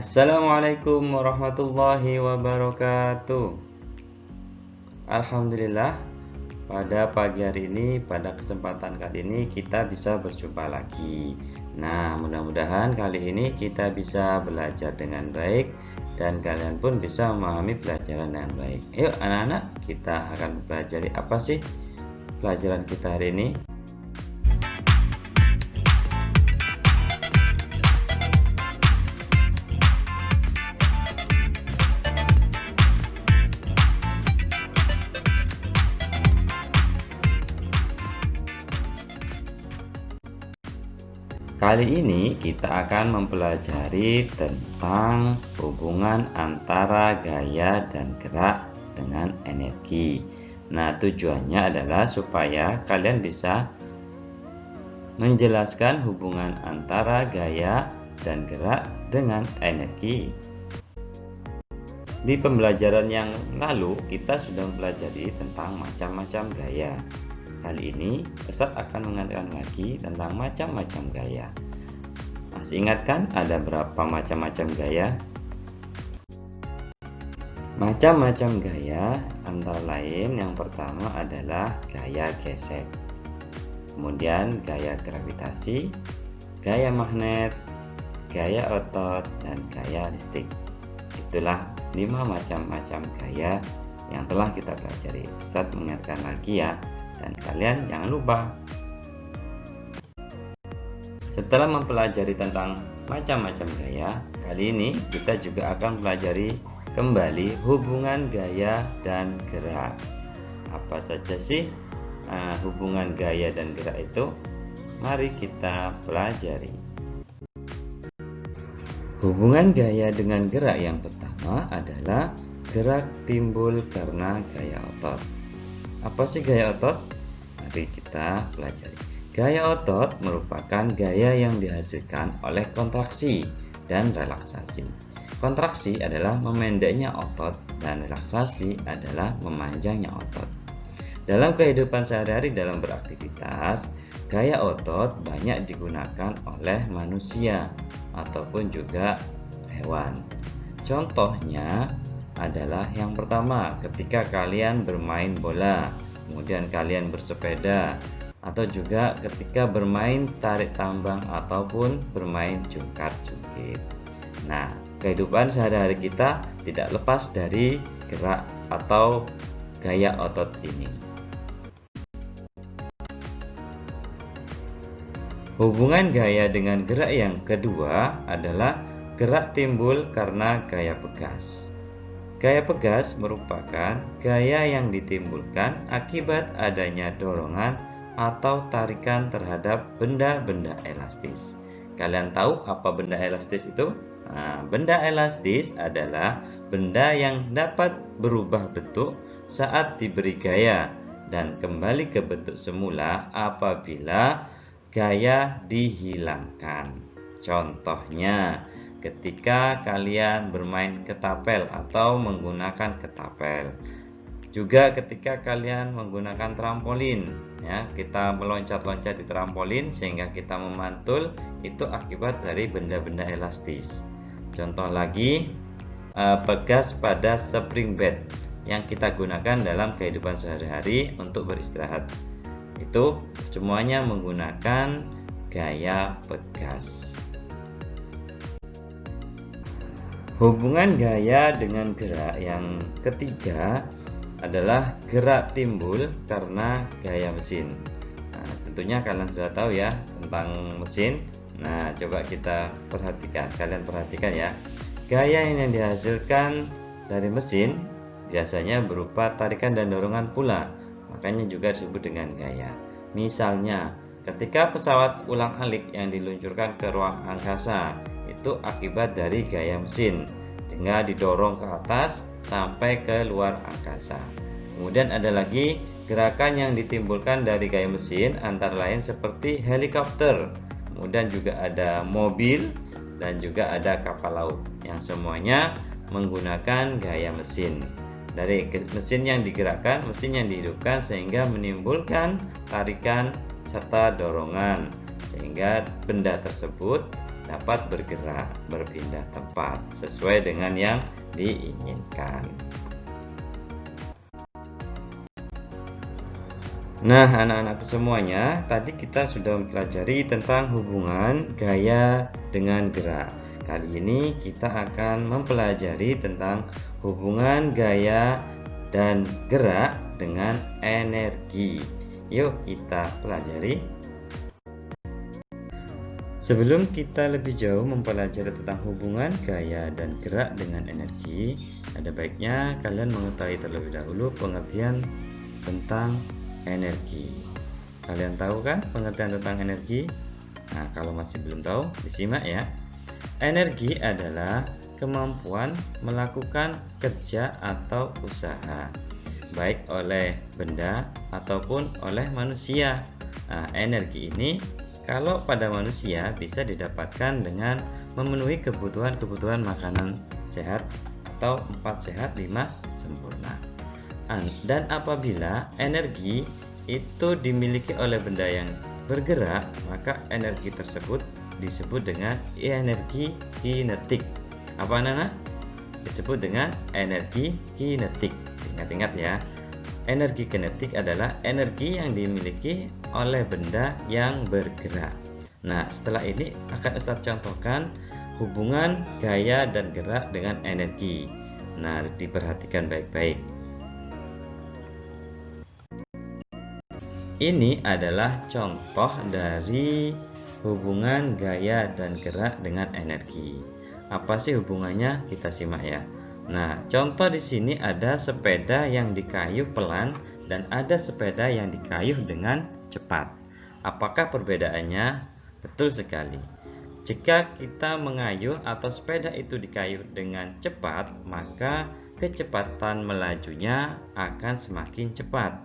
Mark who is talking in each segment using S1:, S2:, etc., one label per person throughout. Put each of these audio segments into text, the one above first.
S1: Assalamualaikum warahmatullahi wabarakatuh. Alhamdulillah, pada pagi hari ini, pada kesempatan kali ini kita bisa berjumpa lagi. Nah, mudah-mudahan kali ini kita bisa belajar dengan baik dan kalian pun bisa memahami pelajaran dengan baik. Yuk anak-anak, kita akan belajar apa sih pelajaran kita hari ini? Kali ini kita akan mempelajari tentang hubungan antara gaya dan gerak dengan energi. Nah, tujuannya adalah supaya kalian bisa menjelaskan hubungan antara gaya dan gerak dengan energi. Di pembelajaran yang lalu kita sudah mempelajari tentang macam-macam gaya. Kali ini Ustadz akan mengatakan lagi tentang macam-macam gaya. Masih ingat kan ada berapa macam-macam gaya? Macam-macam gaya antara lain yang pertama adalah gaya gesek, kemudian gaya gravitasi, gaya magnet, gaya otot, dan gaya listrik. Itulah 5 macam-macam gaya yang telah kita pelajari. Ustadz mengingatkan lagi ya. Dan kalian jangan lupa, setelah mempelajari tentang macam-macam gaya, kali ini kita juga akan pelajari kembali hubungan gaya dan gerak. Apa saja sih hubungan gaya dan gerak itu? Mari kita pelajari. Hubungan gaya dengan gerak yang pertama adalah gerak timbul karena gaya otot. Apa sih gaya otot? Mari kita pelajari. Gaya otot merupakan gaya yang dihasilkan oleh kontraksi dan relaksasi. Kontraksi adalah memendeknya otot dan relaksasi adalah memanjangnya otot. Dalam kehidupan sehari-hari dalam beraktivitas, gaya otot banyak digunakan oleh manusia ataupun juga hewan. Contohnya adalah yang pertama, ketika kalian bermain bola, kemudian kalian bersepeda, atau juga ketika bermain tarik tambang ataupun bermain jungkat-jungkit. Nah, kehidupan sehari-hari kita tidak lepas dari gerak atau gaya otot ini. Hubungan gaya dengan gerak yang kedua adalah gerak timbul karena gaya pegas. Gaya pegas merupakan gaya yang ditimbulkan akibat adanya dorongan atau tarikan terhadap benda-benda elastis. Kalian tahu apa benda elastis itu? Nah, benda elastis adalah benda yang dapat berubah bentuk saat diberi gaya dan kembali ke bentuk semula apabila gaya dihilangkan. Contohnya, ketika kalian bermain ketapel atau menggunakan ketapel. Juga ketika kalian menggunakan trampolin, ya, kita meloncat-loncat di trampolin sehingga kita memantul, itu akibat dari benda-benda elastis. Contoh lagi, pegas pada spring bed yang kita gunakan dalam kehidupan sehari-hari untuk beristirahat. Itu semuanya menggunakan gaya pegas. Hubungan gaya dengan gerak yang ketiga adalah gerak timbul karena gaya mesin. Nah, tentunya kalian sudah tahu ya tentang mesin. Nah, coba kita perhatikan. Kalian perhatikan ya. Gaya yang dihasilkan dari mesin biasanya berupa tarikan dan dorongan pula. Makanya juga disebut dengan gaya. Misalnya, ketika pesawat ulang-alik yang diluncurkan ke ruang angkasa, itu akibat dari gaya mesin sehingga didorong ke atas sampai ke luar angkasa. Kemudian ada lagi gerakan yang ditimbulkan dari gaya mesin antara lain seperti helikopter, kemudian juga ada mobil dan juga ada kapal laut yang semuanya menggunakan gaya mesin. Dari mesin yang digerakkan, mesin yang dihidupkan sehingga menimbulkan tarikan serta dorongan sehingga benda tersebut dapat bergerak, berpindah tempat sesuai dengan yang diinginkan. Nah, anak-anakku semuanya, tadi kita sudah mempelajari tentang hubungan gaya dengan gerak. Kali ini kita akan mempelajari tentang hubungan gaya dan gerak dengan energi. Yuk kita pelajari. Sebelum kita lebih jauh mempelajari tentang hubungan gaya dan gerak dengan energi, ada baiknya kalian mengetahui terlebih dahulu pengertian tentang energi. Kalian tahu kan pengertian tentang energi? Nah, kalau masih belum tahu, disimak ya. Energi adalah kemampuan melakukan kerja atau usaha, baik oleh benda ataupun oleh manusia. Nah, energi ini kalau pada manusia bisa didapatkan dengan memenuhi kebutuhan makanan sehat atau 4 sehat 5 sempurna. Dan apabila energi itu dimiliki oleh benda yang bergerak, maka energi tersebut disebut dengan energi kinetik. Apa anak-anak? Disebut dengan energi kinetik. Ingat-ingat ya. Energi kinetik adalah energi yang dimiliki oleh benda yang bergerak. Nah, setelah ini akan Ustaz contohkan hubungan gaya dan gerak dengan energi. Nah, diperhatikan baik-baik. Ini adalah contoh dari hubungan gaya dan gerak dengan energi. Apa sih hubungannya? Kita simak ya. Nah, contoh di sini ada sepeda yang dikayuh pelan dan ada sepeda yang dikayuh dengan cepat. Apakah perbedaannya? Betul sekali. Jika kita mengayuh atau sepeda itu dikayuh dengan cepat, maka kecepatan melajunya akan semakin cepat.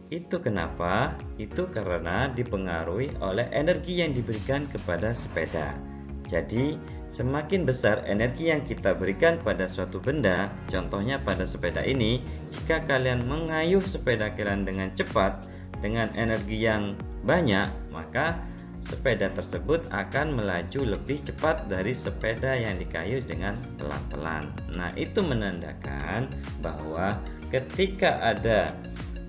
S1: Itu kenapa? Itu karena dipengaruhi oleh energi yang diberikan kepada sepeda. Jadi, semakin besar energi yang kita berikan pada suatu benda, contohnya pada sepeda ini, jika kalian mengayuh sepeda kalian dengan cepat, dengan energi yang banyak, maka sepeda tersebut akan melaju lebih cepat dari sepeda yang dikayuh dengan pelan-pelan. Nah, itu menandakan bahwa ketika ada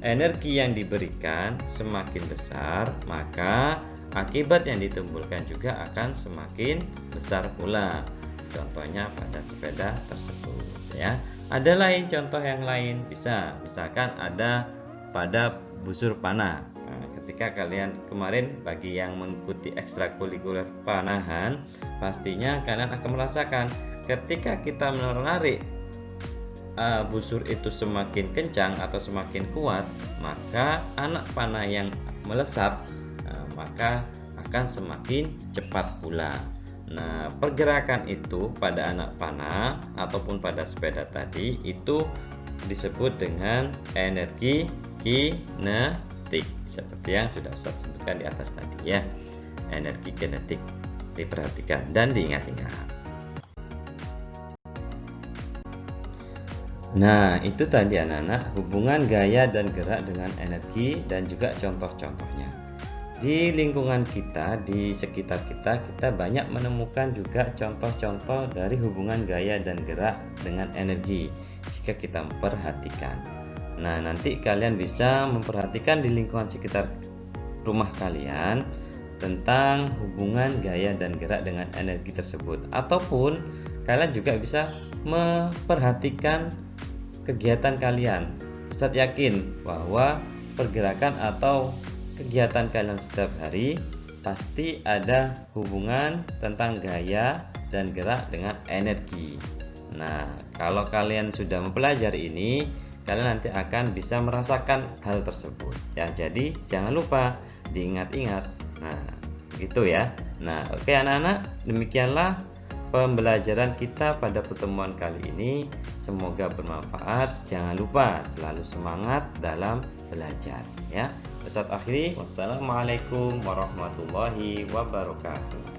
S1: energi yang diberikan semakin besar, maka akibat yang ditimbulkan juga akan semakin besar pula. Contohnya pada sepeda tersebut ya. Ada lain contoh yang lain, misalkan ada pada busur panah. Nah, ketika kalian kemarin bagi yang mengikuti ekstrakurikuler panahan, pastinya kalian akan merasakan ketika kita menarik busur itu semakin kencang atau semakin kuat, maka anak panah yang melesat maka akan semakin cepat pula. Nah, pergerakan itu pada anak panah ataupun pada sepeda tadi itu disebut dengan energi kinetik, seperti yang sudah Ustaz sebutkan di atas tadi ya. Energi kinetik diperhatikan dan diingat-ingat. Nah, itu tadi anak-anak hubungan gaya dan gerak dengan energi dan juga contoh-contohnya. Di lingkungan kita, di sekitar kita banyak menemukan juga contoh-contoh dari hubungan gaya dan gerak dengan energi jika kita memperhatikan. Nah, nanti kalian bisa memperhatikan di lingkungan sekitar rumah kalian tentang hubungan gaya dan gerak dengan energi tersebut, ataupun kalian juga bisa memperhatikan kegiatan kalian. Ustaz yakin bahwa pergerakan atau kegiatan kalian setiap hari pasti ada hubungan tentang gaya dan gerak dengan energi. Nah, kalau kalian sudah mempelajari ini, kalian nanti akan bisa merasakan hal tersebut ya. Jadi jangan lupa diingat-ingat. Nah, gitu ya. Nah, oke anak-anak, demikianlah pembelajaran kita pada pertemuan kali ini. Semoga bermanfaat. Jangan lupa selalu semangat dalam belajar ya. Ustaz akhiri, wassalamualaikum warahmatullahi wabarakatuh.